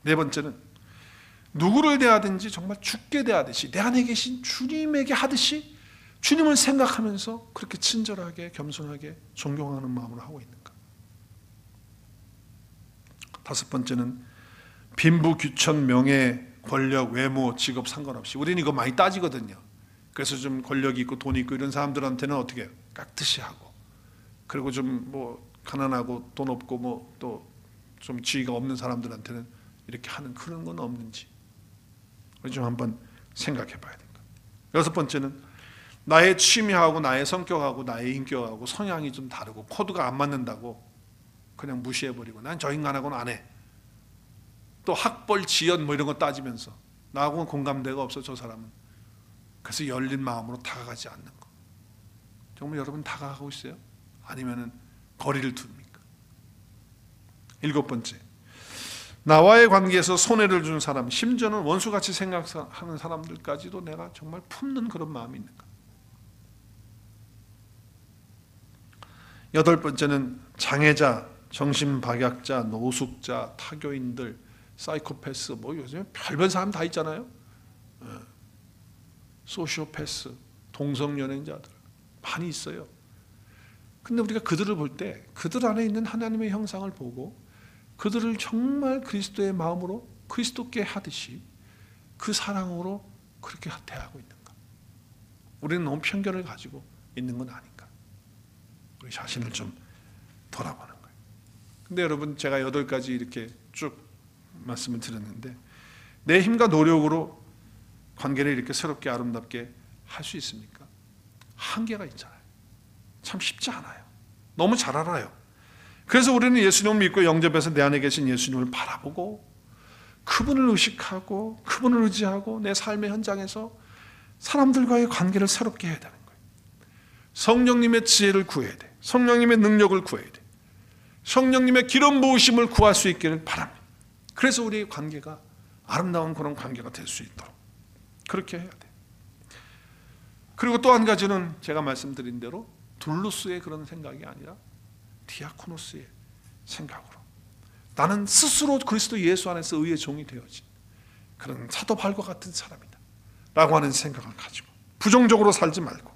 [SPEAKER 1] 네 번째는 누구를 대하든지 정말 주께 대하듯이 내 안에 계신 주님에게 하듯이 주님을 생각하면서 그렇게 친절하게 겸손하게 존경하는 마음으로 하고 있는가. 다섯 번째는 빈부, 귀천, 명예, 권력, 외모, 직업 상관없이 우리는 이거 많이 따지거든요. 그래서 좀 권력이 있고 돈이 있고 이런 사람들한테는 어떻게 해요? 깍듯이 하고 그리고 좀 뭐 가난하고 돈 없고 뭐 또 좀 지위가 없는 사람들한테는 이렇게 하는 그런 건 없는지 우리 좀 한번 생각해 봐야 됩니다. 여섯 번째는 나의 취미하고 나의 성격하고 나의 인격하고 성향이 좀 다르고 코드가 안 맞는다고 그냥 무시해버리고 난 저 인간하고는 안 해. 또 학벌, 지연 뭐 이런 거 따지면서 나하고는 공감대가 없어 저 사람은. 그래서 열린 마음으로 다가가지 않는 거. 정말 여러분 다가가고 있어요? 아니면은 거리를 둡니까? 일곱 번째, 나와의 관계에서 손해를 주는 사람, 심지어는 원수같이 생각하는 사람들까지도 내가 정말 품는 그런 마음이 있는가? 여덟 번째는 장애자, 정신박약자, 노숙자, 타교인들, 사이코패스, 뭐 요즘에 별별 사람 다 있잖아요. 소시오패스, 동성연애자들 많이 있어요. 근데 우리가 그들을 볼 때 그들 안에 있는 하나님의 형상을 보고 그들을 정말 그리스도의 마음으로 그리스도께 하듯이 그 사랑으로 그렇게 대하고 있는가? 우리는 너무 편견을 가지고 있는 건 아닌가? 우리 자신을 좀 돌아보는 거예요. 근데 여러분 제가 8가지 이렇게 쭉 말씀을 드렸는데 내 힘과 노력으로 관계를 이렇게 새롭게 아름답게 할 수 있습니까? 한계가 있잖아요. 참 쉽지 않아요. 너무 잘 알아요. 그래서 우리는 예수님을 믿고 영접해서 내 안에 계신 예수님을 바라보고 그분을 의식하고 그분을 의지하고 내 삶의 현장에서 사람들과의 관계를 새롭게 해야 되는 거예요. 성령님의 지혜를 구해야 돼. 성령님의 능력을 구해야 돼. 성령님의 기름 부으심을 구할 수 있기를 바랍니다. 그래서 우리의 관계가 아름다운 그런 관계가 될 수 있도록 그렇게 해야 돼. 그리고 또 한 가지는 제가 말씀드린 대로 둘루스의 그런 생각이 아니라 디아코노스의 생각으로 나는 스스로 그리스도 예수 안에서 의의 종이 되어진 그런 사도 바울과 같은 사람이다 라고 하는 생각을 가지고 부정적으로 살지 말고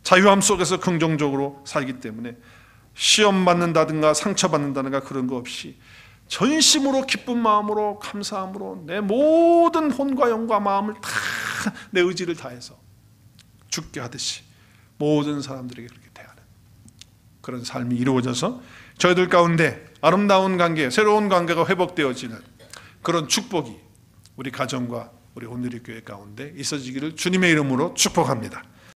[SPEAKER 1] 자유함 속에서 긍정적으로 살기 때문에 시험 받는다든가 상처받는다든가 그런 거 없이 전심으로 기쁜 마음으로 감사함으로 내 모든 혼과 영과 마음을 다 내 의지를 다해서 죽게 하듯이 모든 사람들에게 그렇게 대하는 그런 삶이 이루어져서 저희들 가운데 아름다운 관계, 새로운 관계가 회복되어지는 그런 축복이 우리 가정과 우리 온누리 교회 가운데 있어지기를 주님의 이름으로 축복합니다.